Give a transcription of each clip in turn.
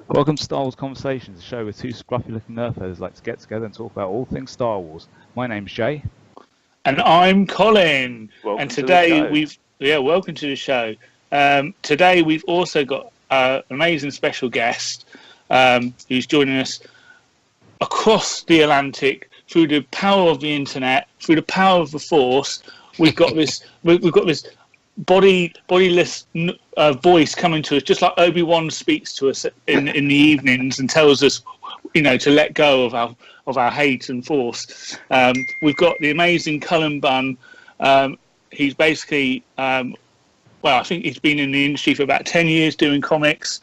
Welcome to Star Wars Conversations, a show where two scruffy-looking nerdheads like to get together and talk about all things Star Wars. My name's Jay. And I'm Colin. Welcome and today welcome to the show. Today we've also got an amazing special guest who's joining us across the Atlantic through the power of the internet, through the power of the Force. We've got this. We've got this bodiless voice coming to us, just like Obi-Wan speaks to us in the evenings and tells us, to let go of our hate and force. We've got the amazing Cullen Bunn. He's basically, I think he's been in the industry for about 10 years doing comics.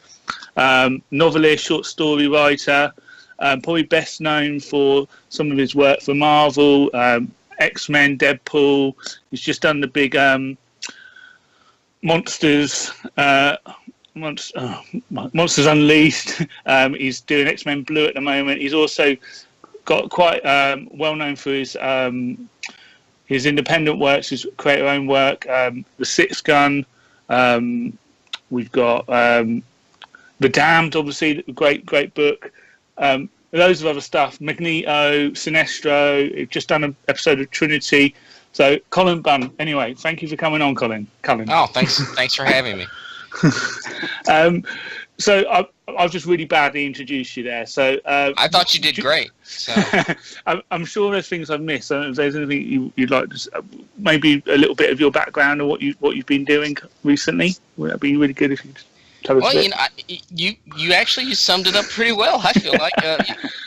Novelist, short story writer, probably best known for some of his work for Marvel, X-Men, Deadpool. He's just done the big Monsters Unleashed. He's doing X-Men Blue at the moment. He's also got quite well known for his independent works, his creator own work. The Sixth Gun. We've got The Damned, obviously, great book. Loads of other stuff. Magneto, Sinestro. He's just done an episode of Trinity. So, Cullen Bunn, anyway, thank you for coming on, Cullen. Oh, thanks for having me. So, I've just really badly introduced you there. So, I thought you did great. So. I'm sure there's things I've missed. So if there's anything you'd like to, maybe a little bit of your background or what you've been doing recently, would that be really good if you tell us a bit? You actually summed it up pretty well. I feel like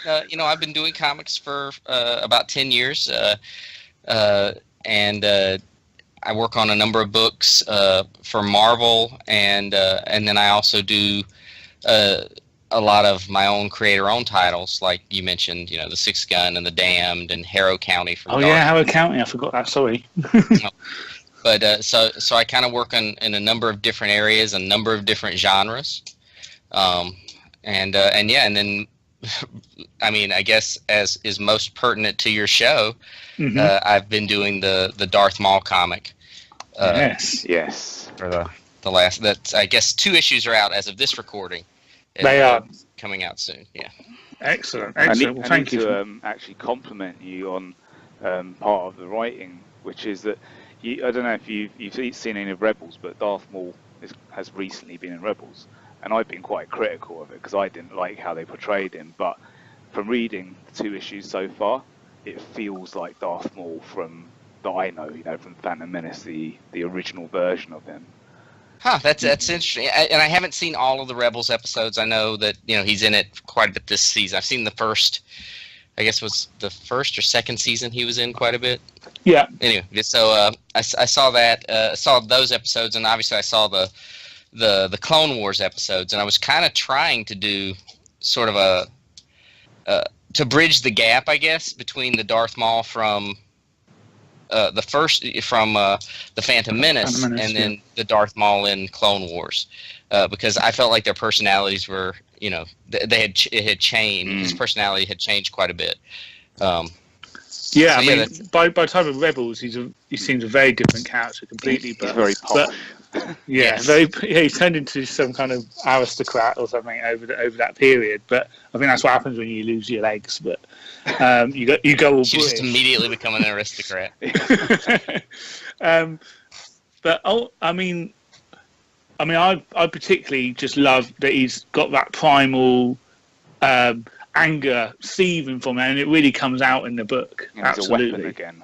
I've been doing comics for about 10 years. And I work on a number of books for Marvel, and then I also do a lot of my own creator-owned titles, like you mentioned, The Sixth Gun and The Damned and Harrow County. Darth. Yeah, Harrow County. I forgot that. Sorry. But so I kind of work in a number of different areas, a number of different genres, and then. I mean, I guess as is most pertinent to your show, I've been doing the Darth Maul comic. Yes. For the last, I guess 2 issues are out as of this recording. They are coming out soon. Yeah. Excellent. I Thank need you. To actually compliment you on part of the writing, which is that I don't know if you've seen any of Rebels, but Darth Maul has recently been in Rebels. And I've been quite critical of it because I didn't like how they portrayed him. But from reading the 2 issues so far, it feels like Darth Maul that I know, from Phantom Menace, the original version of him. Huh, that's interesting. And I haven't seen all of the Rebels episodes. I know that he's in it quite a bit this season. I've seen the first, I guess was the first or second season he was in quite a bit. Yeah. Anyway, so I saw that, saw those episodes, and obviously I saw the Clone Wars episodes, and I was kind of trying to do sort of to bridge the gap, I guess, between the Darth Maul from the Phantom Menace and then the Darth Maul in Clone Wars, because I felt like their personalities were, it had changed. His personality had changed quite a bit. By the time of Rebels, he seems a very different character completely. He's very posh. He turned into some kind of aristocrat or something over that period. But I think that's what happens when you lose your legs. But you go all you British. Just immediately become an aristocrat. I particularly just love that he's got that primal anger seething from him, and it really comes out in the book. And absolutely. He's a weapon again.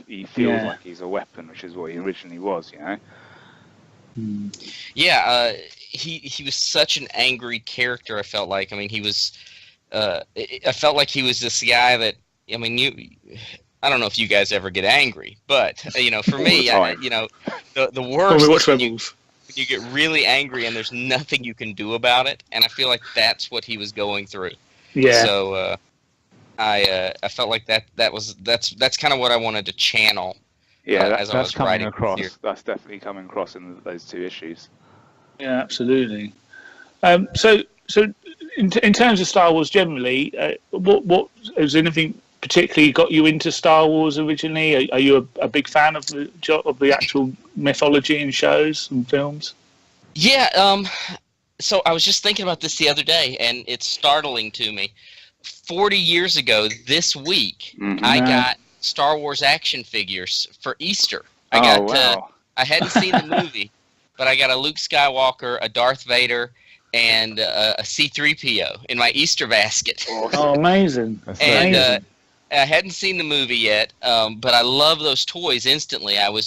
He feels like he's a weapon, which is what he originally was, Yeah, he was such an angry character. I felt like. I mean, he was. I felt like he was this guy that. I mean, I don't know if you guys ever get angry, but for me, the worst is when you get really angry and there's nothing you can do about it, and I feel like that's what he was going through. Yeah. So I felt like that's kind of what I wanted to channel. Yeah, that's coming across. That's definitely coming across in those 2 issues. Yeah, absolutely. So in terms of Star Wars generally, what is anything particularly got you into Star Wars originally? Are you a big fan of the actual mythology and shows and films? Yeah. So I was just thinking about this the other day, and it's startling to me. 40 years ago this week, I got Star Wars action figures for Easter. I hadn't seen the movie, but I got a Luke Skywalker, a Darth Vader, and a C-3PO in my Easter basket. Oh, amazing! And I hadn't seen the movie yet, but I love those toys instantly. I was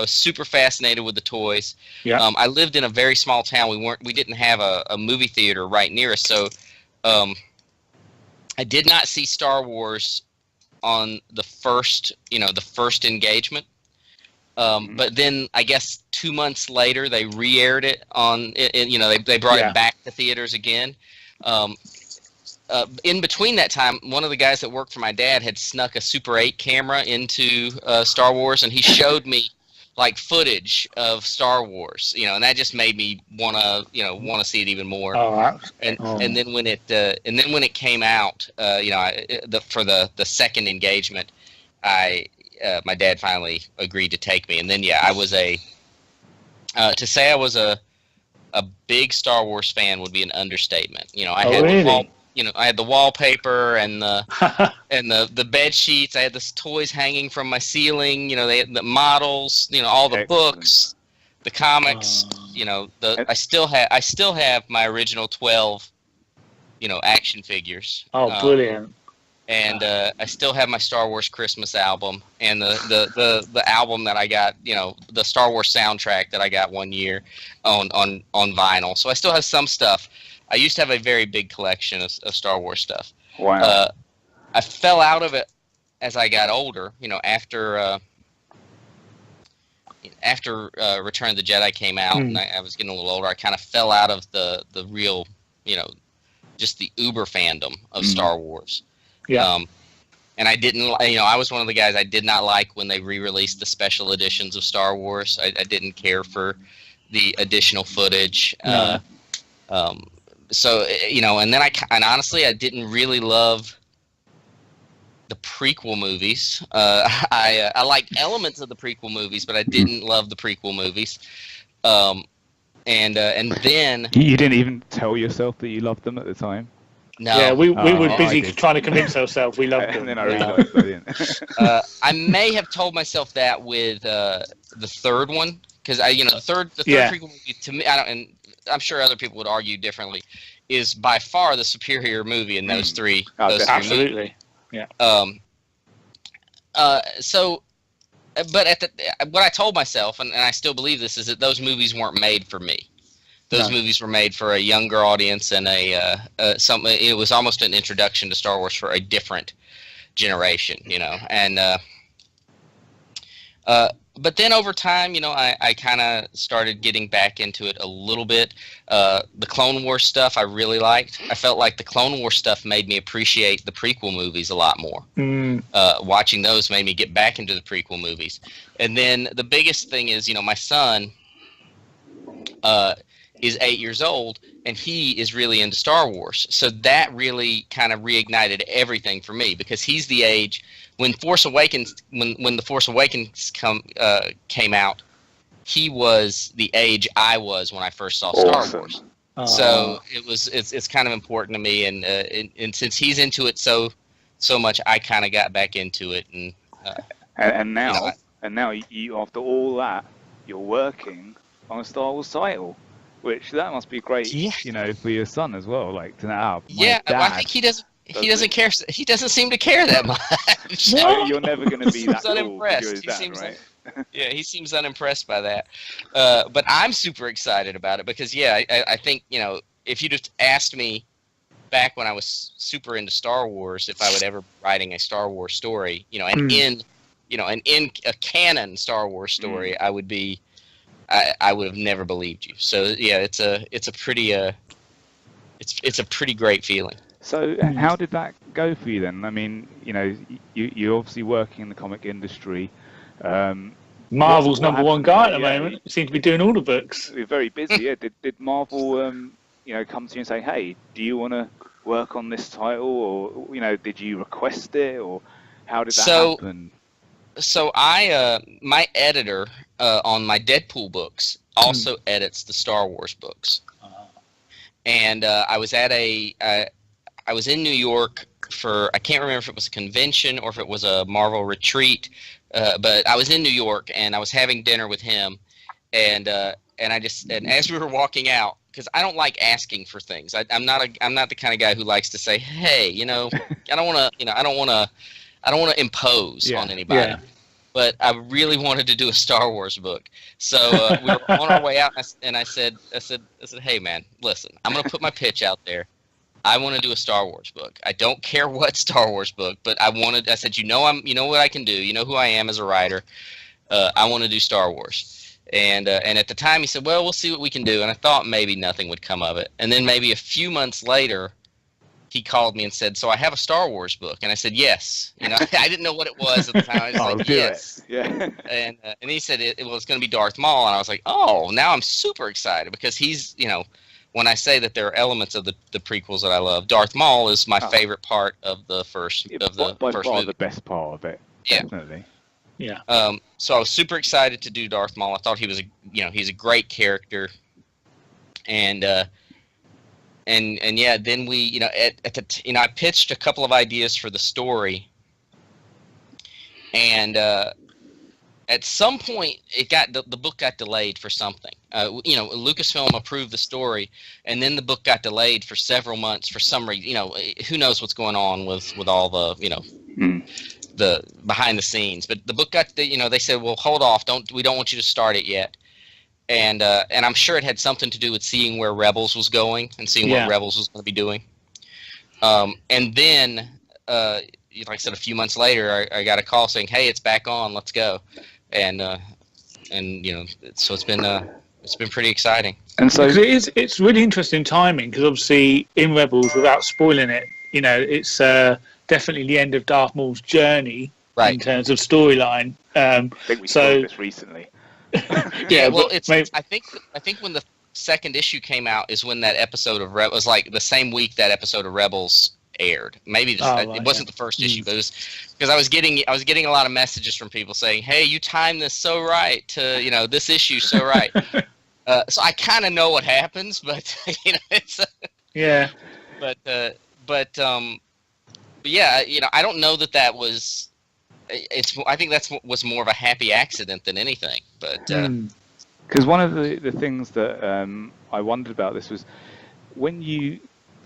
super fascinated with the toys. Yeah. I lived in a very small town. We didn't have a movie theater right near us, so I did not see Star Wars on the first engagement. But then I guess 2 months later they re-aired it on. They brought it back to theaters again. In between that time, one of the guys that worked for my dad had snuck a Super 8 camera into Star Wars, and he showed me like footage of Star Wars, and that just made me want to see it even more. And then when it came out, for the second engagement, my dad finally agreed to take me, and then I was to say I was a big Star Wars fan would be an understatement. I had the wallpaper and the bed sheets. I had the toys hanging from my ceiling. They had the models. All the books, the comics. I still have my original 12. Action figures. Oh, brilliant! And I still have my Star Wars Christmas album and the album that I got. The Star Wars soundtrack that I got one year on vinyl. So I still have some stuff. I used to have a very big collection of Star Wars stuff. Wow. I fell out of it as I got older. After Return of the Jedi came out, and I was getting a little older, I kind of fell out of the real, just the uber fandom of Star Wars. Yeah. And I didn't, I was one of the guys I did not like when they re-released the special editions of Star Wars. I didn't care for the additional footage. No. And then and honestly, I didn't really love the prequel movies. I liked elements of the prequel movies, but I didn't love the prequel movies. And then you didn't even tell yourself that you loved them at the time. No. Yeah, we were busy trying to convince ourselves we loved them. And then I realized I didn't. I may have told myself that with the third one, because the third prequel movie to me, and I'm sure other people would argue differently, is by far the superior movie in those three. Absolutely. Yeah. But what I told myself, and I still believe this, is that those movies weren't made for me. Those movies were made for a younger audience, and it was almost an introduction to Star Wars for a different generation, and. But then over time, I kind of started getting back into it a little bit. The Clone Wars stuff I really liked. I felt like the Clone Wars stuff made me appreciate the prequel movies a lot more. Watching those made me get back into the prequel movies. And then the biggest thing is, my son is 8 years old, and he is really into Star Wars. So that really kind of reignited everything for me, because he's the age when The Force Awakens came out. He was the age I was when I first saw Star Wars. So it's kind of important to me, and since he's into it so much, I kind of got back into it, and now you, after all that, you're working on a Star Wars title. Which that must be great, for your son as well. Like to know. I think he doesn't. He doesn't care. He doesn't seem to care that much. No, you're never going to be that cool. Unimpressed. He seems unimpressed by that. But I'm super excited about it because I think if you'd have asked me back when I was super into Star Wars if I would ever be writing a Star Wars story, in a canon Star Wars story, I would be. I would have never believed you. So it's a pretty great feeling. So how did that go for you then? I mean, you're obviously working in the comic industry. Marvel's number one guy at the moment. You seem to be doing all the books. You're very busy. Yeah. Did Marvel, come to you and say, hey, do you want to work on this title, or did you request it, or how did that So happen? so I my editor on my Deadpool books also edits the Star Wars books, and I was at I was in New York for, I can't remember if it was a convention or if it was a Marvel retreat, but I was in New York and I was having dinner with him, and as we were walking out, because I don't like asking for things. I'm not the kind of guy who likes to say, hey, I don't want to, I don't want to impose on anybody. Yeah. But I really wanted to do a Star Wars book, so we were on our way out, and I said, hey man, listen, I'm gonna put my pitch out there. I want to do a Star Wars book. I don't care what Star Wars book, but I said, you know what I can do. You know who I am as a writer. I want to do Star Wars. And at the time he said, well, we'll see what we can do. And I thought maybe nothing would come of it. And then maybe a few months later, he called me and said, so I have a Star Wars book. And I said, yes. I didn't know what it was at the time. I was like, yes. Yeah. And he said it was going to be Darth Maul. And I was like, oh, now I'm super excited because he's, when I say that there are elements of the prequels that I love, Darth Maul is my favorite part of the first by first far movie. the best part of it. Yeah. Definitely. Yeah. So I was super excited to do Darth Maul. I thought he was he's a great character, and yeah, then we I pitched a couple of ideas for the story, and at some point the book got delayed for something. Lucasfilm approved the story, and then the book got delayed for several months for some reason. Who knows what's going on with all the the behind the scenes. But the book got they said, well, hold off, we don't want you to start it yet. And I'm sure it had something to do with seeing where Rebels was going and seeing what Rebels was going to be doing. And then, like I said, a few months later, I got a call saying, "Hey, it's back on. Let's go." And so it's been pretty exciting. And so it's really interesting timing because obviously in Rebels, without spoiling it, it's definitely the end of Darth Maul's journey in terms of storyline. I think we saw this recently. Well, I think when the second issue came out is when that episode of Rebels was like the same week that episode of Rebels aired. Maybe it wasn't the first issue, but it was because I was getting a lot of messages from people saying, "Hey, you timed this so right to this issue so right." So I kind of know what happens, but it's but yeah, I don't know that was. I think was more of a happy accident than anything, but because one of the things that I wondered about this was when you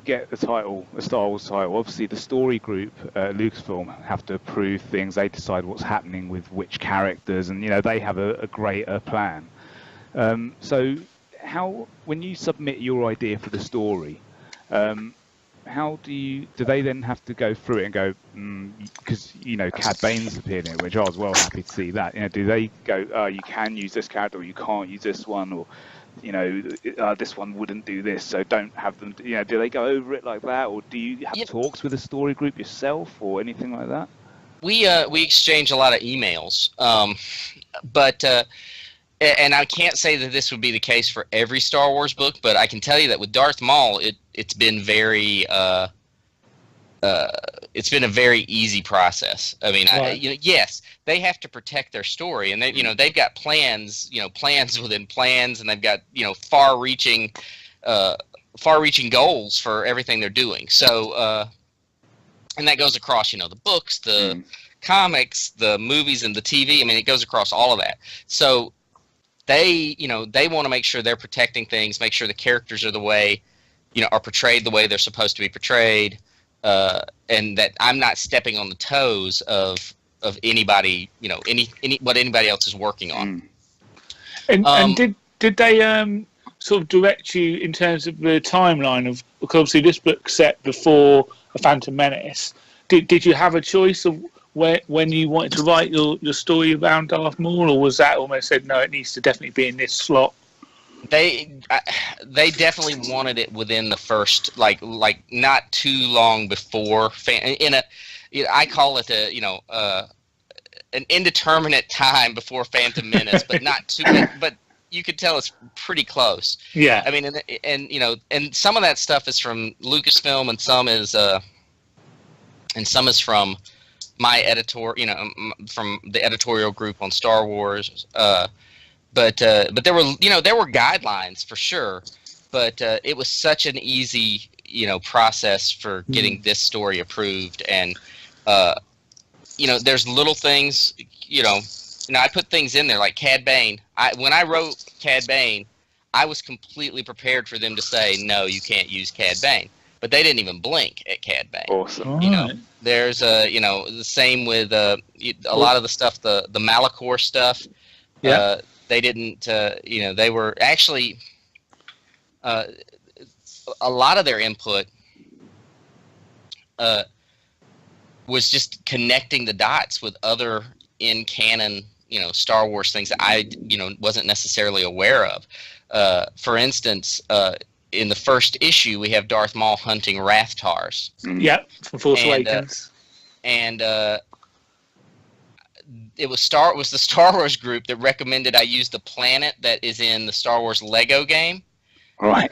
get the title, a Star Wars title, obviously the story group, Lucasfilm, have to approve things. They decide what's happening with which characters, and they have a greater plan. So when you submit your idea for the story, how do they then have to go through it and go, because Cad Bane's appeared in it, which I was well happy to see that. Do they go, you can use this character or you can't use this one, or this one wouldn't do this, so don't have them. Do they go over it like that, or do you have talks with the story group yourself or anything like that? We exchange a lot of emails, but. And I can't say that this would be the case for every Star Wars book, but I can tell you that with Darth Maul, it's been very it's been a very easy process. I mean, yes, they have to protect their story, and they've got plans, plans within plans, and they've got far-reaching goals for everything they're doing. So, and that goes across the books, the comics, the movies, and the TV. I mean, it goes across all of that. So. They want to make sure they're protecting things, make sure the characters are the way, are portrayed the way they're supposed to be portrayed, and that I'm not stepping on the toes of anybody, what anybody else is working on. And did they sort of direct you in terms of the timeline of, because obviously this book's set before A Phantom Menace. Did you have a choice of when you wanted to write your story around Darth Maul, or was that almost said, no, it needs to definitely be in this slot? They definitely wanted it within the first, like not too long before. I call it an indeterminate time before Phantom Menace, but not too. But you could tell it's pretty close. Yeah. I mean, and you know, and some of that stuff is from Lucasfilm, and some is from my editor, you know, from the editorial group on Star Wars. But there were, you know, there were guidelines for sure, but it was such an easy, you know, process for getting this story approved. And you know, there's little things, you know, I put things in there like Cad Bane. When I wrote Cad Bane, I was completely prepared for them to say, no, you can't use Cad Bane. But they didn't even blink at Cad Bane. Awesome. You know, there's you know, the same with a lot of the stuff, the Malachor stuff. Yeah. They didn't, you know, they were actually a lot of their input was just connecting the dots with other in canon, you know, Star Wars things that I, you know, wasn't necessarily aware of. For instance, in the first issue, we have Darth Maul hunting Rathtars. Yep, from Force Awakens. And it was the Star Wars group that recommended I use the planet that is in the Star Wars Lego game. Right.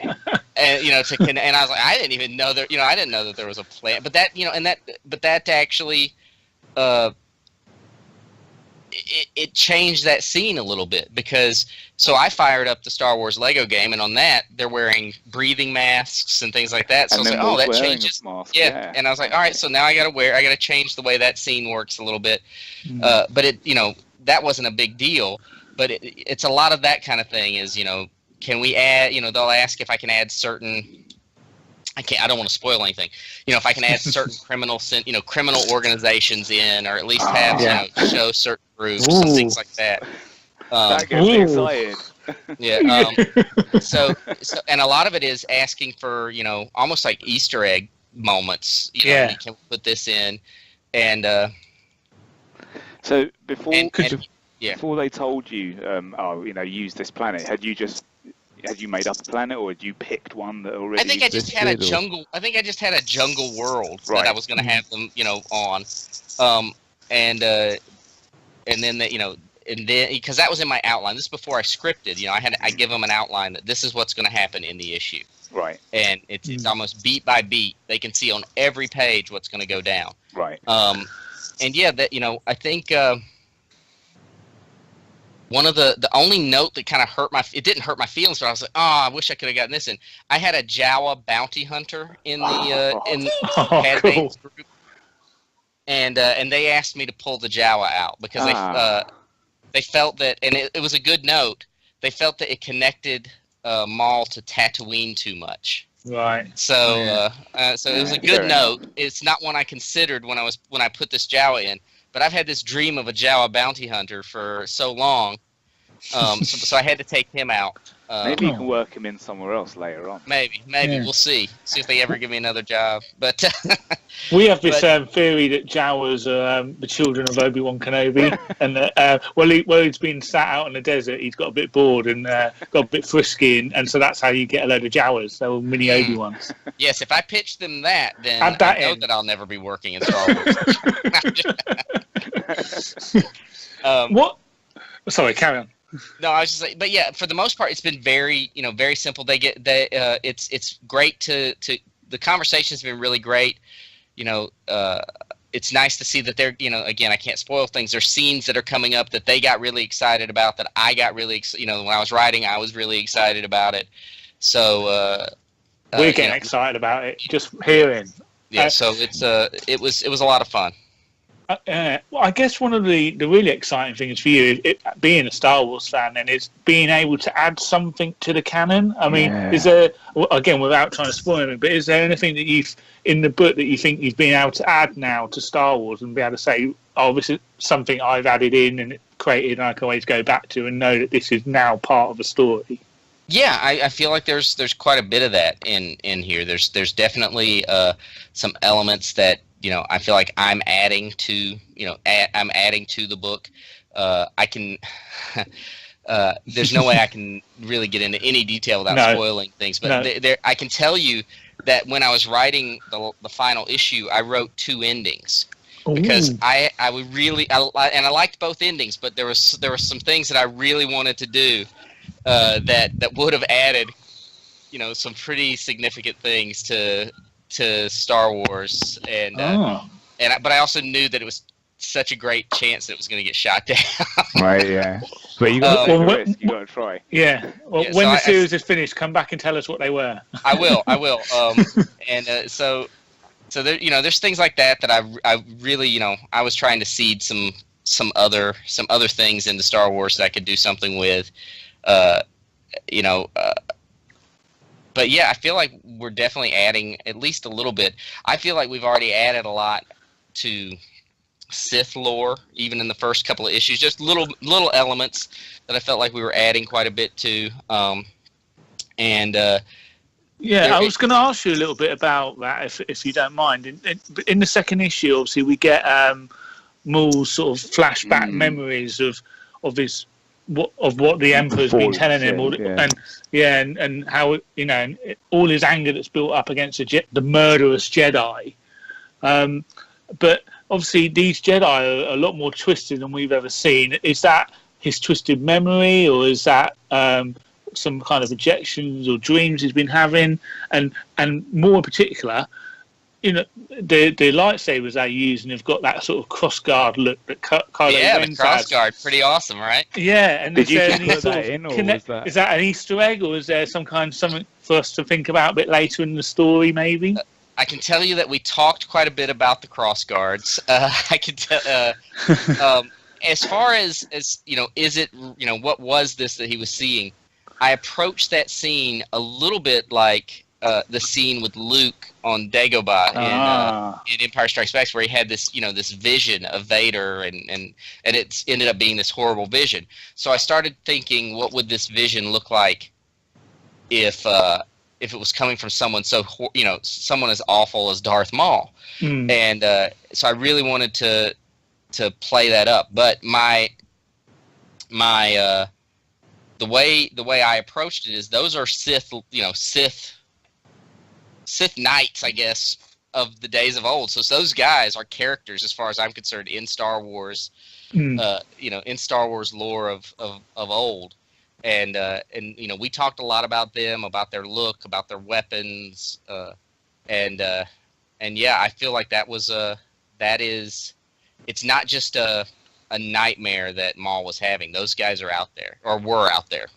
And you know, and I was like, I didn't even know that, you know, I didn't know that there was a planet, but that, you know, but that actually, it changed that scene a little bit, because so I fired up the Star Wars Lego game, and on that they're wearing breathing masks and things like that. So I was like, oh, that changes. Yeah. And I was like, all right, so now I got to change the way that scene works a little bit. But it, you know, that wasn't a big deal, but it's a lot of that kind of thing is, you know, can we add, you know, they'll ask if I can add certain, I don't want to spoil anything. You know, if I can add certain criminal organizations in, or at least have, you know, show certain groups and things like that. That gets me excited. Yeah. So, and a lot of it is asking for, you know, almost like Easter egg moments. You know, you can put this in, and so before they told you, oh, you know, use this planet, had you made up a planet, or had you picked one that already? I think I just had a jungle. I think I just had a jungle world that I was going to have them, you know, on, and then that, you know, and then because that was in my outline. This is before I scripted. You know, I give them an outline that this is what's going to happen in the issue. Right. And it's almost beat by beat. They can see on every page what's going to go down. Right. And yeah, that, you know, I think. One of the only note that kind of it didn't hurt my feelings, but I was like, oh, I wish I could have gotten this in. I had a Jawa bounty hunter in the in Cad Bane's group, and they asked me to pull the Jawa out because they felt that, and it was a good note. They felt that it connected Maul to Tatooine too much. Right. So so it was a good note. It's not one I considered when I put this Jawa in. But I've had this dream of a Jawa bounty hunter for so long, so I had to take him out. Maybe you can work him in somewhere else later on. Maybe we'll see if they ever give me another job. But we have this theory that Jawas are the children of Obi-Wan Kenobi, and that while he's been sat out in the desert, he's got a bit bored and got a bit frisky, and so that's how you get a load of Jawas. They're mini Obi-Wans. Yes, if I pitch them that, then I know that I'll never be working in Star Wars. What? Sorry, carry on. No, I was just like, but yeah, for the most part, it's been very, you know, very simple. It's great the conversation's been really great. You know, it's nice to see that they're, you know, again, I can't spoil things. There's scenes that are coming up that they got really excited about, that I got really, you know, when I was writing, I was really excited about it. So we're getting excited about it just hearing. Yeah, so it was a lot of fun. Well, I guess one of the really exciting things for you, being a Star Wars fan, then, is being able to add something to the canon. I mean, is there, again, without trying to spoil anything, but is there anything that you've in the book that you think you've been able to add now to Star Wars and be able to say, oh, this is something I've added in and created, and I can always go back to and know that this is now part of a story? Yeah, I feel like there's quite a bit of that in here. There's definitely some elements that, you know, I feel like I'm adding to, you know, I'm adding to the book. I can, there's no way I can really get into any detail without spoiling things, but I can tell you that when I was writing the final issue, I wrote 2 endings. Because I would really, and I liked both endings, but there were some things that I really wanted to do that would have added, some pretty significant things to Star Wars, but I also knew that it was such a great chance that it was going to get shot down. Right, yeah. But you got to take a risk. You got to try. Yeah. Well, when the series is finished, come back and tell us what they were. I will. And so there, there's things like that I really, I was trying to seed some other things into Star Wars that I could do something with, But yeah, I feel like we're definitely adding at least a little bit. I feel like we've already added a lot to Sith lore, even in the first couple of issues, just little elements that I felt like we were adding quite a bit to. I was going to ask you a little bit about that, if you don't mind. In the second issue, obviously, we get Maul's sort of flashback memories of what the Emperor's been telling him, and how all his anger that's built up against the murderous Jedi. But obviously, these Jedi are a lot more twisted than we've ever seen. Is that his twisted memory, or is that some kind of projections or dreams he's been having? And more in particular, the lightsabers they use and have got that sort of crossguard look that Kylo Ren's the crossguard, pretty awesome, right? Yeah, and did you put that in, or is that an Easter egg, or is there something for us to think about a bit later in the story, maybe? I can tell you that we talked quite a bit about the crossguards. I can tell. As far as is it what was this that he was seeing? I approached that scene a little bit like the scene with Luke on Dagobah in Empire Strikes Back, where he had this this vision of Vader, and it ended up being this horrible vision. So I started thinking, what would this vision look like if it was coming from someone someone as awful as Darth Maul? And so I really wanted to play that up, but the way I approached it is those are Sith knights, I guess, of the days of old. So those guys are characters, as far as I'm concerned, in Star Wars, in Star Wars lore of old. And we talked a lot about them, about their look, about their weapons, and I feel like it's not just a nightmare that Maul was having. Those guys are out there, or were out there.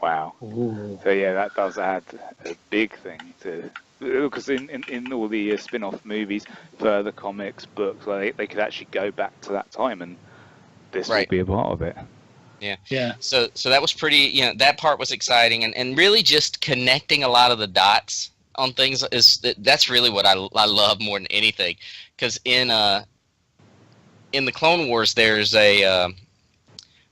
Wow. Ooh. So yeah, that does add a big thing to, because in all the spin-off movies, further comics, books, they could actually go back to that time, and this would be a part of it. Yeah. So that was pretty. That part was exciting, and really just connecting a lot of the dots on things that's really what I love more than anything, because in the Clone Wars, there's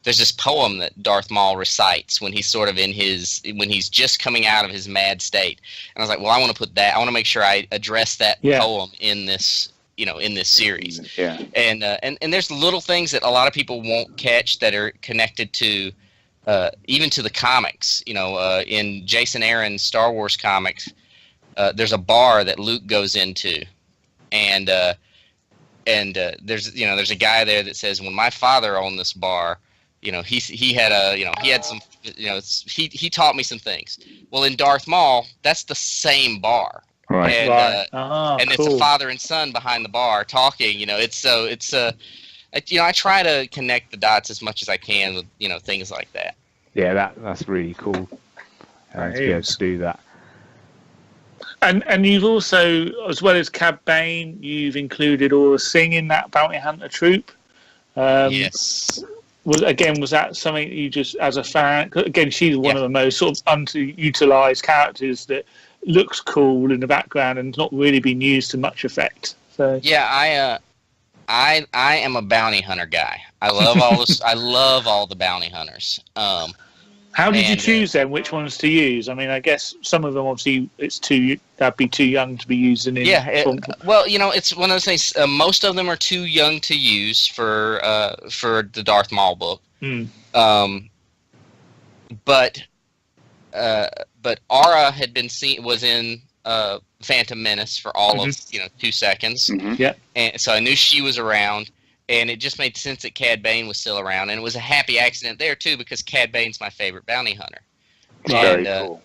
this poem that Darth Maul recites when he's sort of when he's just coming out of his mad state, and I was like, well, I want to put that. I want to make sure I address that poem in this series. Yeah. And there's little things that a lot of people won't catch that are connected to even to the comics. In Jason Aaron's Star Wars comics, there's a bar that Luke goes into, and there's a guy there that says, when my father owned this bar, he taught me some things. Well, in Darth Maul, that's the same bar. Right. And it's a father and son behind the bar talking. I try to connect the dots as much as I can with things like that. Yeah, that's really cool to be able to do that. And you've also, as well as Cad Bane, you've included Aura Singh in that bounty hunter troop. Yes. Was that something you just, as a fan? Again, she's one of the most sort of underutilized characters that looks cool in the background and not really been used to much effect. So yeah, I am a bounty hunter guy. I love all this. I love all the bounty hunters. How did you choose them? Which ones to use? I mean, I guess some of them obviously that'd be too young to be using. It's one of those things. Most of them are too young to use for the Darth Maul book. But Aura had been was in Phantom Menace for all of 2 seconds. Yeah, and so I knew she was around. And it just made sense that Cad Bane was still around, and it was a happy accident there too, because Cad Bane's my favorite bounty hunter. Very cool.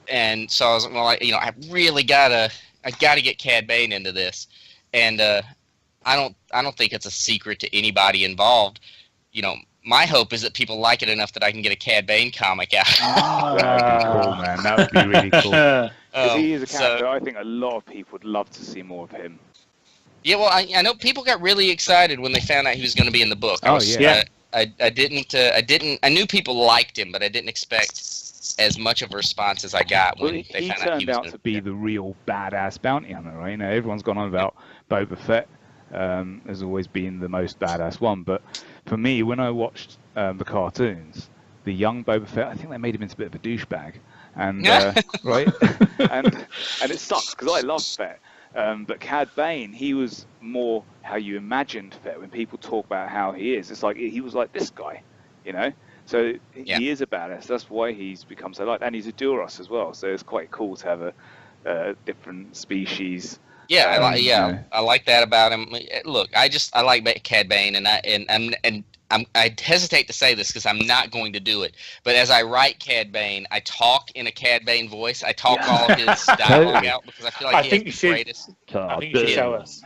And so I was like, well, I really gotta get Cad Bane into this, and I don't think it's a secret to anybody involved. My hope is that people like it enough that I can get a Cad Bane comic out. That would be cool, man. That would be really cool. Because he is a character So, I think a lot of people would love to see more of him. yeah, well, I know people got really excited when they found out he was going to be in the book. I knew people liked him, but I didn't expect as much of a response as I got when they found out he turned was out to be the real badass bounty hunter, right? Everyone's gone on about Boba Fett has always been the most badass one, but for me, when I watched the cartoons, the young Boba Fett, I think they made him into a bit of a douchebag, and right, and it sucks because I love Fett. But Cad Bane, he was more how you imagined Fett. When people talk about how he is, it's like he was like this guy, So he is a badass. That's why he's become so liked, and he's a Duros as well. So it's quite cool to have a different species. Yeah, I like that about him. Look, I like Cad Bane, and I hesitate to say this because I'm not going to do it. But as I write Cad Bane, I talk in a Cad Bane voice. I talk all of his dialogue out because I feel like he has the greatest. I think you should show us.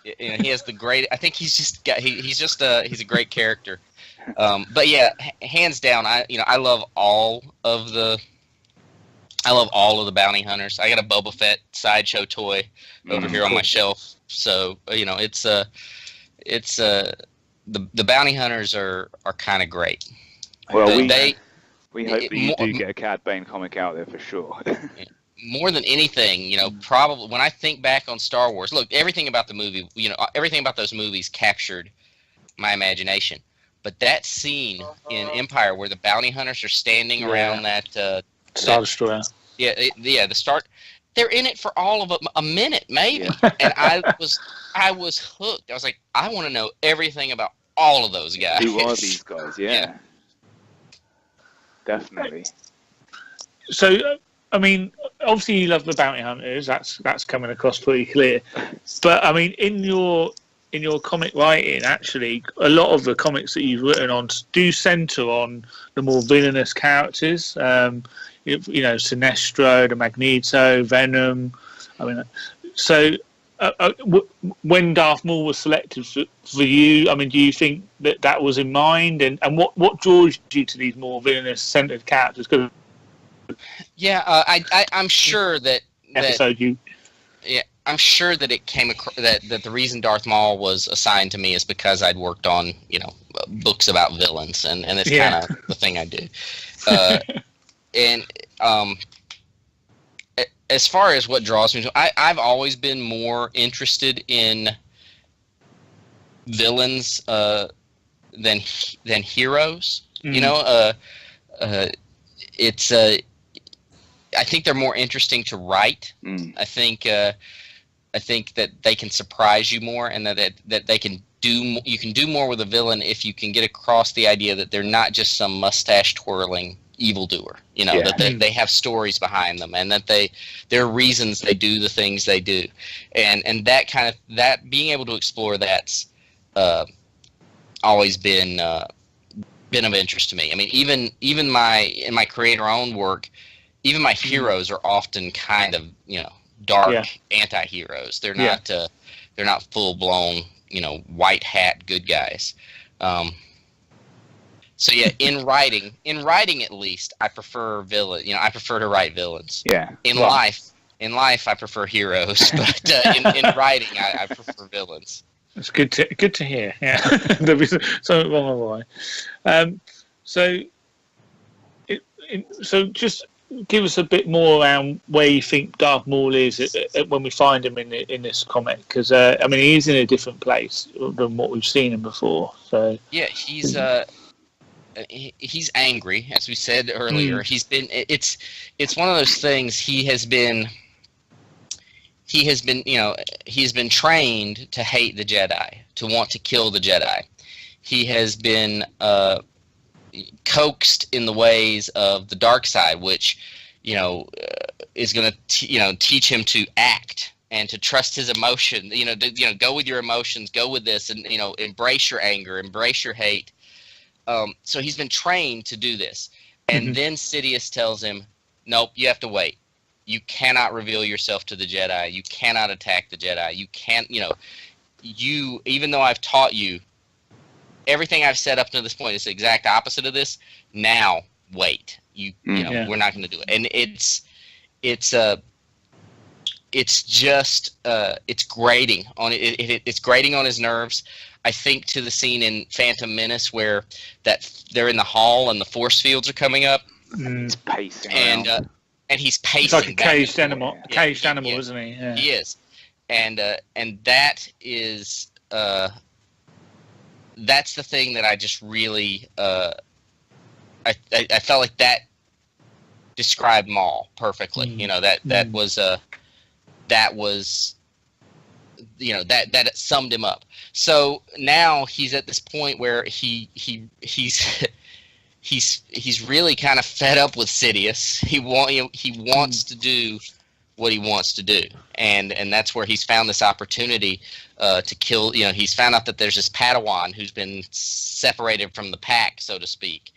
He has the great. I think he's a great character. But yeah, hands down, I love all of the bounty hunters. I got a Boba Fett sideshow toy over here on my shelf. So it's the bounty hunters are kind of great. Well, we hope that you do get a Cad Bane comic out there for sure. More than anything, probably when I think back on Star Wars, look, everything about the movie, everything about those movies captured my imagination. But that scene in Empire where the bounty hunters are standing around that Star Destroyer. The start. They're in it for all of a minute, maybe. Yeah. And I was hooked. I was like, I want to know everything about all of those guys. Who are these guys? Yeah. Definitely. So, I mean, obviously you love the bounty hunters. That's coming across pretty clear. But I mean, in your comic writing, actually, a lot of the comics that you've written on do centre on the more villainous characters. Sinestro, the Magneto, Venom. I mean, so when Darth Maul was selected for you, I mean, do you think that was in mind, and what draws you to these more villainous centered characters? I'm sure that episode you. Yeah, I'm sure that it came across that the reason Darth Maul was assigned to me is because I'd worked on books about villains, and it's kind of the thing I do. And as far as what draws me to, I've always been more interested in villains than heroes. Mm. It's I think they're more interesting to write. Mm. I think that they can surprise you more, and that they can do. You can do more with a villain if you can get across the idea that they're not just some mustache twirling evildoer. That they have stories behind them, and that there are reasons they do the things they do, and that being able to explore that's always been of interest to me. I mean, even in my creator-owned work, even my heroes are often kind of dark anti-heroes. They're not full-blown white hat good guys. So yeah, in writing at least, I prefer villain. I prefer to write villains. Yeah. In life, I prefer heroes, but in writing, I prefer villains. It's good to hear. Yeah, there'll be something wrong with why. So just give us a bit more around where you think Darth Maul is when we find him in this comic, because I mean, he's in a different place than what we've seen him before. So yeah, he's angry, as we said earlier. He's been. It's one of those things. He has been trained to hate the Jedi, to want to kill the Jedi. He has been coaxed in the ways of the dark side, which is going to teach him to act and to trust his emotion. Go with your emotions, go with this, and embrace your anger, embrace your hate. So he's been trained to do this, And then Sidious tells him, nope, you have to wait. You cannot reveal yourself to the Jedi. You cannot attack the Jedi. You can't, even though I've taught you everything I've set up to this point is the exact opposite of this. Now, wait. We're not going to do it. And it's grating on it's grating on his nerves. I think to the scene in Phantom Menace where they're in the hall and the force fields are coming up. He's pacing and he's pacing. It's like a caged animal, yeah. Isn't he? Yeah. He is, and that is that's the thing that I just really I felt like that described Maul perfectly. That summed him up. So now he's at this point where he's really kind of fed up with Sidious. He wants to do what he wants to do, and that's where he's found this opportunity to kill. He's found out that there's this Padawan who's been separated from the pack, so to speak,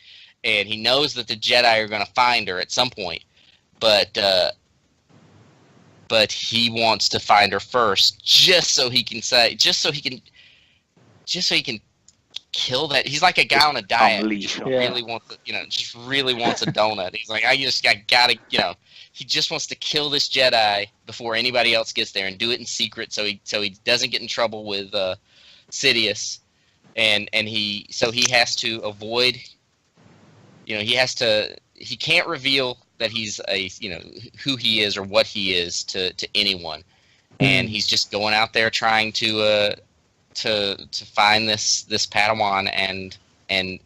and he knows that the Jedi are going to find her at some point, but he wants to find her first, just so he can kill that. He's like a guy on a diet. Really wants a donut. He's like, I gotta. He just wants to kill this Jedi before anybody else gets there and do it in secret, so he doesn't get in trouble with Sidious, and he has to avoid. He can't reveal that he's who he is or what he is to anyone, and he's just going out there trying to find this Padawan, and I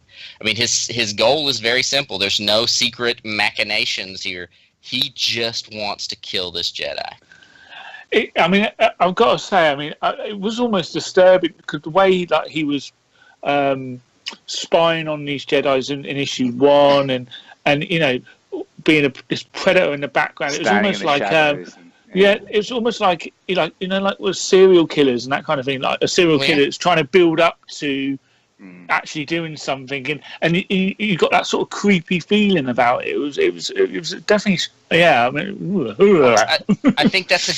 mean his goal is very simple. There's no secret machinations here. He just wants to kill this Jedi. I've got to say, it was almost disturbing because the way he was spying on these Jedis in issue 1, and being this predator in the background. It was almost like it's almost like with serial killers and that kind of thing. Like a serial killer that's trying to build up to actually doing something, and you got that sort of creepy feeling about it. It was definitely I think that's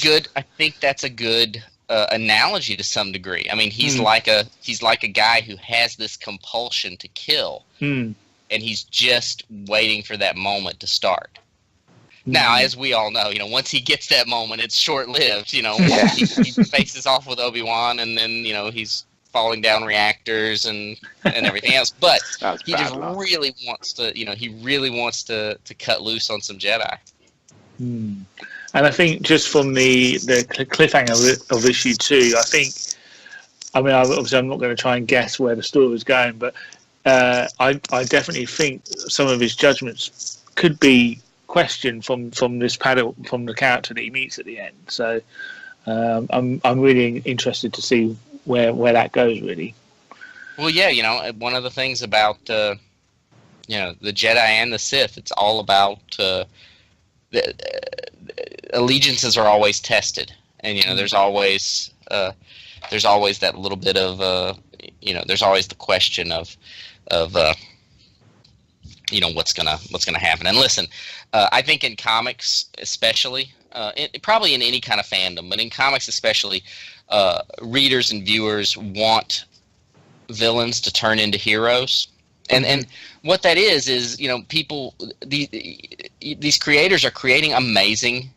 a good analogy to some degree. I mean, he's like a guy who has this compulsion to kill, and he's just waiting for that moment to start. Now, as we all know, once he gets that moment, it's short-lived. He faces off with Obi-Wan, and then he's falling down reactors and everything else. But he just really wants to, to cut loose on some Jedi. And I think just from the cliffhanger of issue 2, obviously I'm not going to try and guess where the story is going, but I definitely think some of his judgments could be questioned from this panel, from the character that he meets at the end. So I'm really interested to see where that goes, really. Well, yeah, one of the things about the Jedi and the Sith, it's all about the allegiances are always tested, and there's always that little bit of there's always the question of what's gonna happen. And listen, I think in comics especially, probably in any kind of fandom, but in comics especially, readers and viewers want villains to turn into heroes, and what that is people, these creators are creating amazing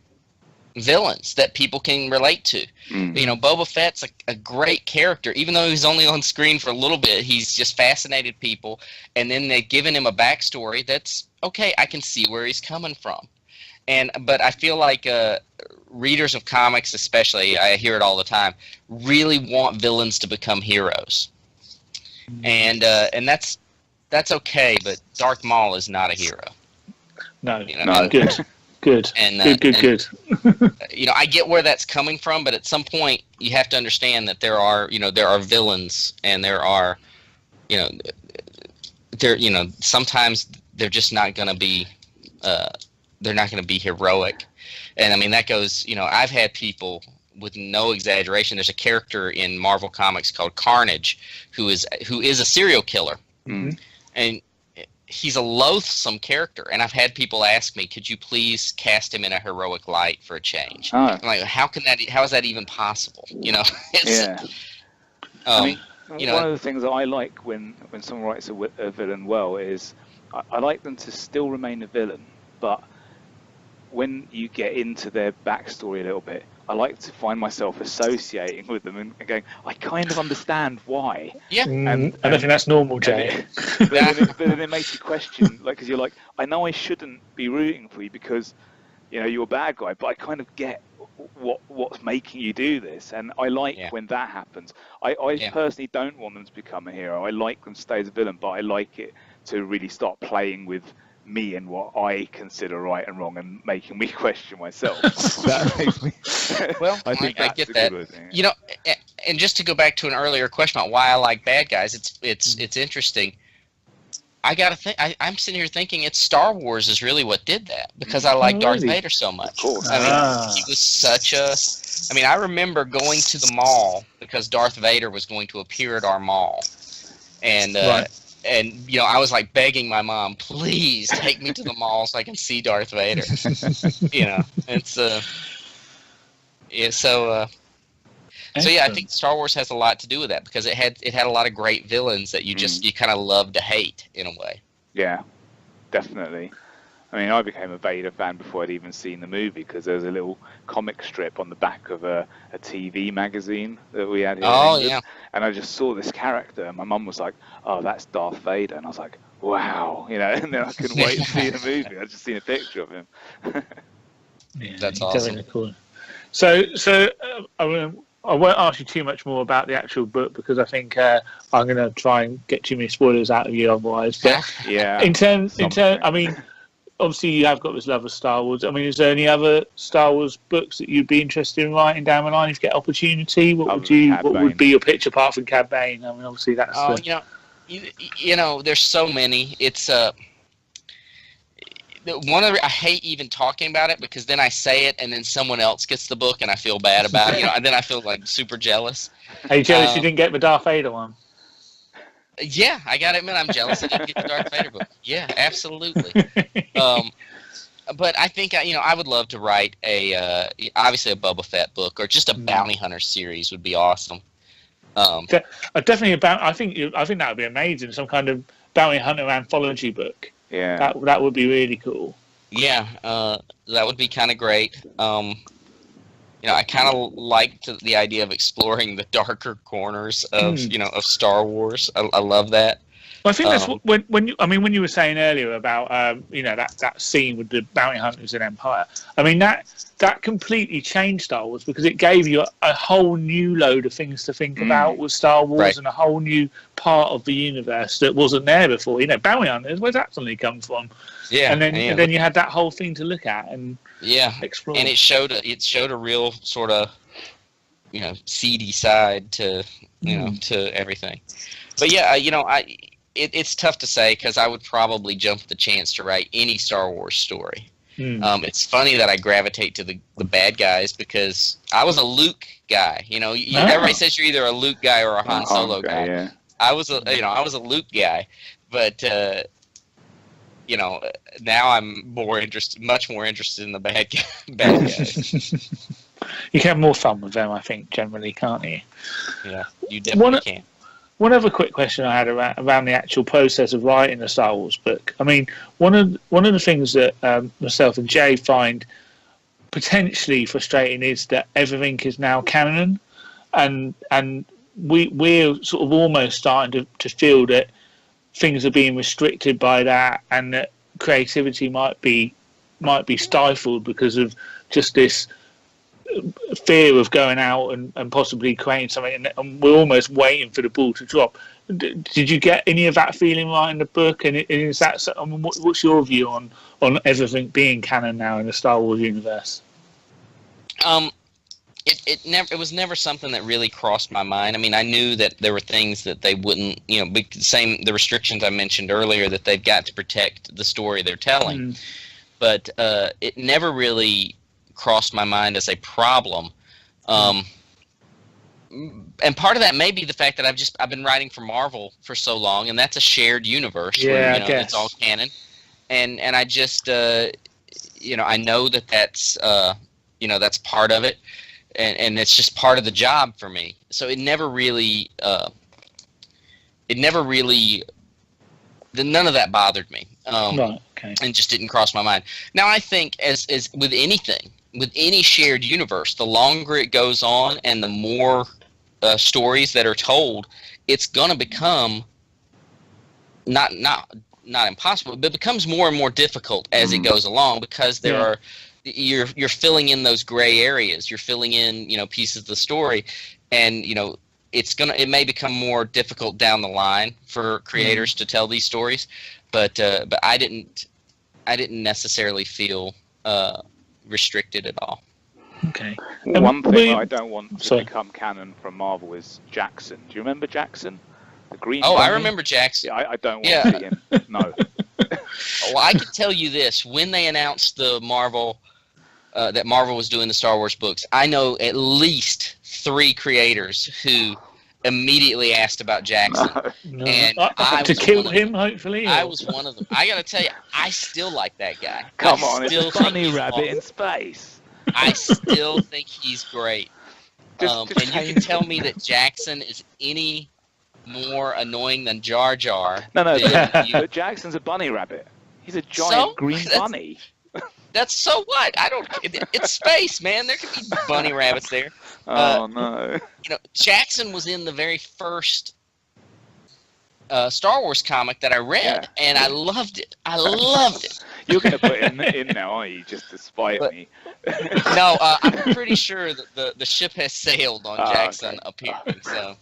villains that people can relate to. Boba Fett's a great character, even though he's only on screen for a little bit. He's just fascinated people, and then they've given him a backstory that's okay. I can see where he's coming from, but I feel like readers of comics, especially, I hear it all the time, really want villains to become heroes, and that's okay. But Darth Maul is not a hero. No, Good. Good. I get where that's coming from, but at some point you have to understand that there are villains, and there are, sometimes they're just not going to be, they're not going to be heroic. And I mean, that goes, I've had people, with no exaggeration, there's a character in Marvel Comics called Carnage, who is a serial killer. And he's a loathsome character, and I've had people ask me, "Could you please cast him in a heroic light for a change?" Oh. I'm like, "How is that even possible?" You know, Yeah. I mean, you know, one of the things that I like when someone writes a villain well is I like them to still remain a villain, but when you get into their backstory a little bit, I like to find myself associating with them and going, I kind of understand why. Yeah. I don't think that's normal, Jay. But then it makes you question, like, because you're like, I know I shouldn't be rooting for you because, you know, you're a bad guy, but I kind of get what's making you do this, and I like when that happens. I personally don't want them to become a hero. I like them to stay as a villain, but I like it to really start playing with me and what I consider right and wrong, and making me question myself. That makes me. Well, I get that. You know, and just to go back to an earlier question about why I like bad guys, it's interesting. I gotta think. I'm sitting here thinking it's Star Wars is really what did that, because I like Darth Vader so much. Of course. I mean, he was such a. I mean, I remember going to the mall because Darth Vader was going to appear at our mall, and and you know, I was like begging my mom, please take me to the mall so I can see Darth Vader. You know, it's yeah. So yeah, I think Star Wars has a lot to do with that, because it had a lot of great villains that you kind of love to hate in a way. Yeah, definitely. I mean, I became a Vader fan before I'd even seen the movie, because there was a little comic strip on the back of a TV magazine that we had here in England, yeah. And I just saw this character, and my mum was like, "Oh, that's Darth Vader," and I was like, "Wow," you know. And then I couldn't wait to see the movie. I'd just seen a picture of him. Yeah, that's awesome. Cool. So I won't ask you too much more about the actual book, because I think I'm going to try and get too many spoilers out of you otherwise. But yeah, in terms, I mean, obviously you have got this love of Star Wars. I mean, is there any other Star Wars books that you'd be interested in writing down the line if you get opportunity? What would be your pitch apart from Cad Bane? I mean, obviously that's. You know, there's so many. It's I hate even talking about it, because then I say it and then someone else gets the book and I feel bad about it. You know, and then I feel like super jealous. Are you jealous you didn't get the Darth Vader one? Yeah, I gotta admit I'm jealous I didn't get the Darth Vader book. Yeah, absolutely. But I think I would love to write obviously a Boba Fett book, or just a bounty hunter series would be awesome. Definitely I think that would be amazing. Some kind of bounty hunter anthology book. Yeah, that would be really cool. Yeah, that would be kind of great. You know, I kind of liked the idea of exploring the darker corners of of Star Wars. I love that. Well, I think that's when you were saying earlier about that scene with the bounty hunters in Empire. I mean that completely changed Star Wars, because it gave you a whole new load of things to think about with Star Wars, and a whole new part of the universe that wasn't there before. You know, bounty hunters, where's that suddenly come from? Yeah, and then you had that whole thing to look at and explore. And it showed a real sort of seedy side to to everything. But yeah, it's tough to say, because I would probably jump at the chance to write any Star Wars story. It's funny that I gravitate to the bad guys, because I was a Luke guy. You know, everybody says you're either a Luke guy or a Han Solo guy. Yeah. I was a Luke guy, but now I'm much more interested in the bad guys. You can have more fun with them, I think, generally, can't you? Yeah, you definitely can. One other quick question I had around the actual process of writing a Star Wars book. I mean, one of the things that myself and Jay find potentially frustrating is that everything is now canon, and we're sort of almost starting to feel that things are being restricted by that, and that creativity might be stifled because of just this fear of going out and possibly creating something, and we're almost waiting for the ball to drop. Did you get any of that feeling writing the book? And is that, I mean, what's your view on everything being canon now in the Star Wars universe? It was never something that really crossed my mind. I mean, I knew that there were things that they wouldn't, the restrictions I mentioned earlier, that they've got to protect the story they're telling. But it never really crossed my mind as a problem. and part of that may be the fact that I've been writing for Marvel for so long, and that's a shared universe where it's all canon, and I just I know that's that's part of it, and it's just part of the job for me. So it never really none of that bothered me. Right. Okay. And just didn't cross my mind. Now I think as with anything, with any shared universe, the longer it goes on and the more stories that are told, it's going to become not impossible, but it becomes more and more difficult as it goes along, because you're filling in those gray areas. You're filling in, pieces of the story, and it may become more difficult down the line for creators to tell these stories. But I didn't necessarily feel restricted at all. Okay. One thing I don't want to become canon from Marvel is Jackson. Do you remember Jackson? The green bunny? I remember Jackson. Yeah, I don't want to see him. No. Well, I can tell you this. When they announced the Marvel that Marvel was doing the Star Wars books, I know at least 3 creators who immediately asked about Jackson. No. And to kill him, hopefully? I was one of them. I got to tell you, I still like that guy. Come on, it's a bunny rabbit in space. I still think he's great. And you can tell me that Jackson is any more annoying than Jar Jar. No, but Jackson's a bunny rabbit. He's a giant green bunny. That's so what? It's space, man. There could be bunny rabbits there. No. Jackson was in the very first Star Wars comic that I read, and I loved it. You're going to put him in now, aren't you, just to spite me? No, I'm pretty sure that the ship has sailed on Jackson appearing. So.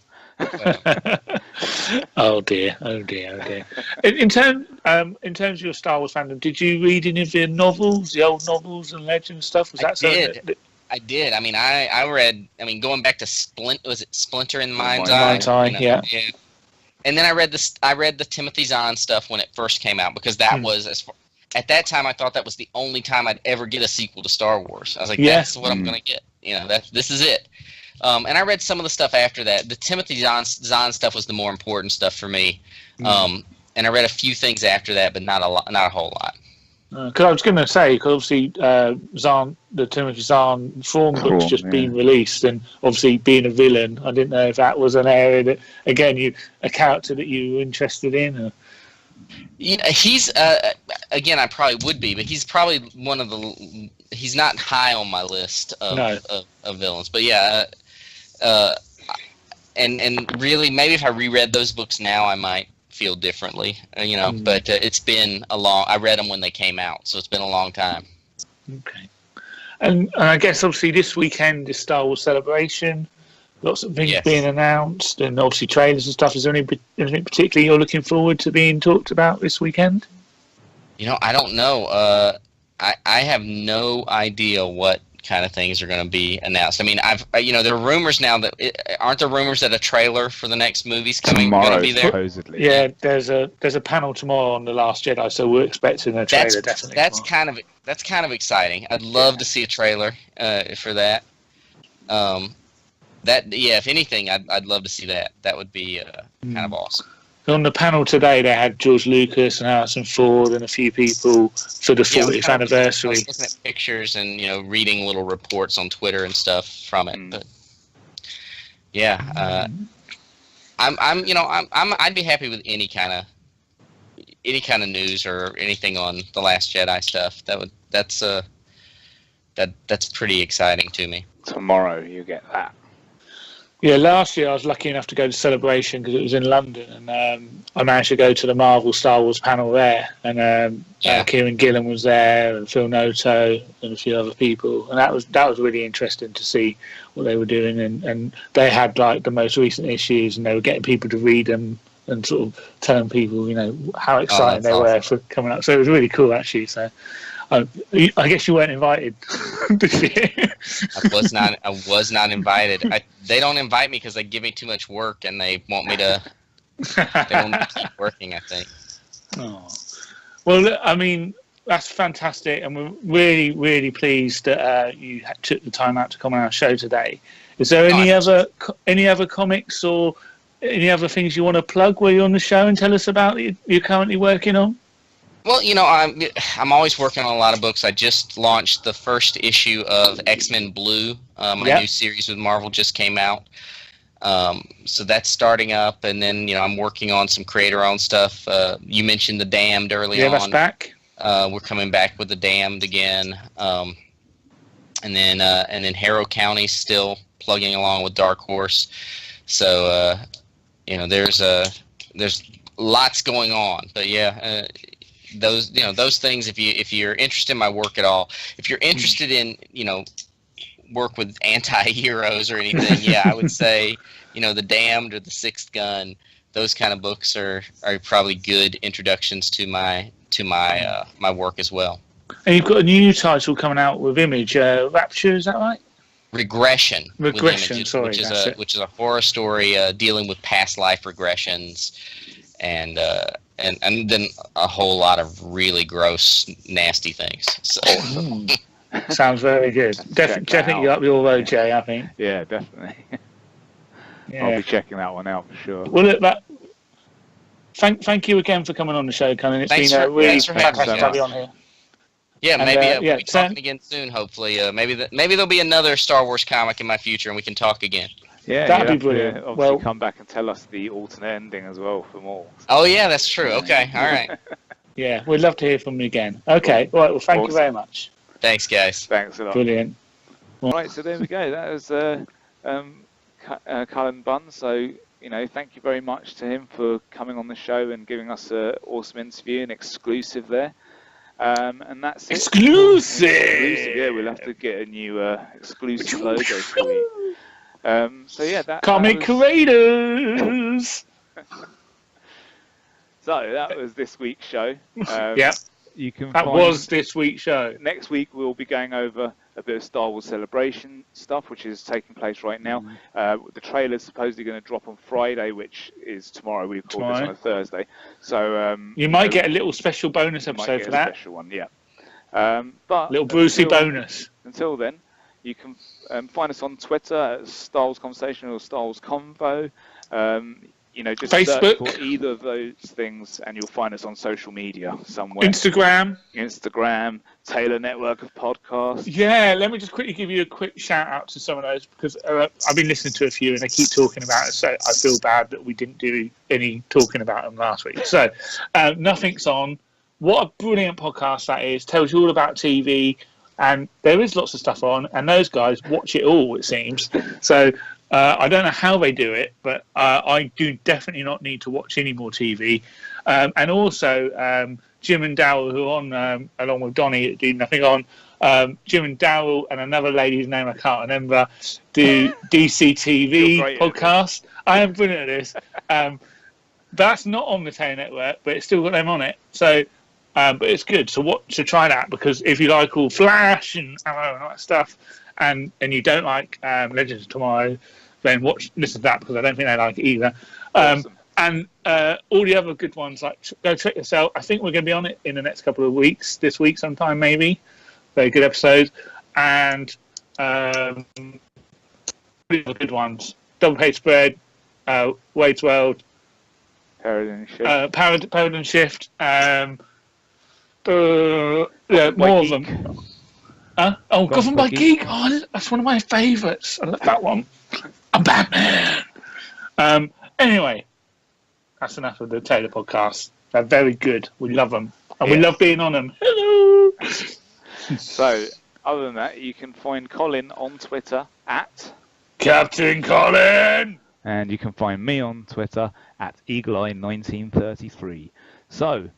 Oh dear. In terms of your Star Wars fandom, did you read any of the novels, the old novels and legend stuff? I did. I mean, I read. I mean, going back to Splinter in Mind's Eye? Yeah. And then I read the Timothy Zahn stuff when it first came out, because that was at that time I thought that was the only time I'd ever get a sequel to Star Wars. I was like, that's what I'm gonna get. This is it. And I read some of the stuff after that. The Timothy Zahn stuff was the more important stuff for me. And I read a few things after that, but not a whole lot. Because I was going to say, because obviously the Timothy Zahn form book's just been released, and obviously being a villain, I didn't know if that was an area that, again, a character that you were interested in. Or... Yeah, he's again, I probably would be, but he's probably one of the. He's not high on my list of villains, but yeah, and really, maybe if I reread those books now, I might feel differently, but it's been I read them when they came out, so it's been a long time. Okay. And I guess obviously this weekend is Star Wars Celebration, lots of things being announced, and obviously trailers and stuff. Is there anything particularly you're looking forward to being talked about this weekend? I don't know. I have no idea what kind of things are going to be announced. I mean, there are rumors now that aren't there rumors that a trailer for the next movie's going to be there? Supposedly. Yeah, there's a panel tomorrow on The Last Jedi, so we're expecting a trailer. Definitely. That's kind of exciting. I'd love to see a trailer for that. If anything, I'd love to see that. That would be kind of awesome. On the panel today, they had George Lucas and Harrison Ford and a few people for the 40th anniversary. I was looking at pictures and reading little reports on Twitter and stuff from it. But yeah, I'd be happy with any kind of news or anything on the Last Jedi stuff. That's pretty exciting to me. Tomorrow you get that. Yeah, last year I was lucky enough to go to Celebration because it was in London, and I managed to go to the Marvel Star Wars panel there, and Kieran Gillen was there, and Phil Noto, and a few other people, and that was really interesting to see what they were doing, and they had like the most recent issues, and they were getting people to read them and sort of telling people, how excited they were for coming up. So it was really cool actually. So. I guess you weren't invited this year. I was not invited. They don't invite me because they give me too much work and they want me to. They want me to keep working, I think. Oh, well, I mean that's fantastic, and we're really, really pleased that you took the time out to come on our show today. Is there No, any other comics or any other things you want to plug while you're on the show and tell us about that you're currently working on? Well, I'm always working on a lot of books. I just launched the first issue of X-Men Blue. My new series with Marvel just came out. So that's starting up, and then I'm working on some creator-owned stuff. You mentioned The Damned early on. Yeah, that's back. We're coming back with The Damned again, and then Harrow County's still plugging along with Dark Horse. So there's lots going on. But yeah, those things. If you're interested in my work at all, if you're interested in work with anti-heroes or anything, yeah, I would say The Damned or The Sixth Gun. Those kind of books are probably good introductions to my work as well. And you've got a new title coming out with Image, Rapture, is that right? Regression. Sorry, which is a horror story dealing with past life regressions, and then a whole lot of really gross, nasty things. So. Sounds very good. Definitely up your road, Jay, I think. Yeah, definitely. Yeah. I'll be checking that one out for sure. Well, look, thank you again for coming on the show, Cullen. It's been really fantastic to have you on here. Yeah, maybe we'll be talking again soon, hopefully. Maybe there'll be another Star Wars comic in my future, and we can talk again. Yeah, that'd be brilliant. Obviously, come back and tell us the alternate ending as well for Maul. Oh, yeah, that's true. Okay, all right. Yeah, we'd love to hear from you again. Okay, all right, well, thank you very much. Thanks, guys. Thanks a lot. Brilliant. All right, so there we go. That was Cullen Bunn. So, thank you very much to him for coming on the show and giving us an awesome interview, an exclusive there. And that's it. Exclusive! Yeah, we'll have to get a new exclusive logo for you. So, yeah, Comic creators! So, that was this week's show. That was this week's show. Next week, we'll be going over a bit of Star Wars Celebration stuff, which is taking place right now. The trailer's supposedly going to drop on Friday, which is tomorrow. We record this on a Thursday. So you might get a little special bonus episode for that. A special one, yeah. But little Brucey bonus. Until then, you can find us on Twitter at Star Wars Conversation or Star Wars Convo. Just Facebook. search for either of those things, and you'll find us on social media somewhere. Instagram, Taylor Network of Podcasts. Yeah, let me just quickly give you a quick shout out to some of those, because I've been listening to a few and they keep talking about it, so I feel bad that we didn't do any talking about them last week. So, Nothing's On. What a brilliant podcast that is. Tells you all about TV, and there is lots of stuff on, and those guys watch it all, it seems. So, I don't know how they do it, but I do definitely not need to watch any more TV. And also, Jim and Darryl, who are on, along with Donnie, do Nothing On. Jim and Darryl and another lady's name I can't remember, do DCTV podcast. I am brilliant at this. That's not on the Taylor Network, but it's still got them on it. So, but it's good. So try that, because if you like all Flash and Arrow and all that stuff, and you don't like Legends of Tomorrow, then listen to that, because I don't think they like it either. Awesome. And all the other good ones, like go check this out. I think we're going to be on it in the next couple of weeks, this week sometime maybe. Very good episodes. And the good ones: Double Page Spread, Wade's World, Paradigm Shift. Paradigm Shift. More of them. Governed by Geek. Oh, that's one of my favourites. I love that one. I'm Batman. Anyway, that's enough of the Taylor podcast. They're very good. We love them. And we love being on them. Hello! So, other than that, you can find Colin on Twitter at Captain Colin! And you can find me on Twitter at EagleEye1933. So,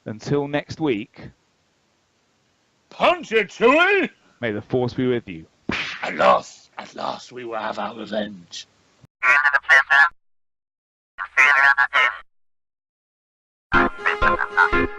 until next week... Punch it, Chewie! May the Force be with you. At last we will have our revenge. Into the future.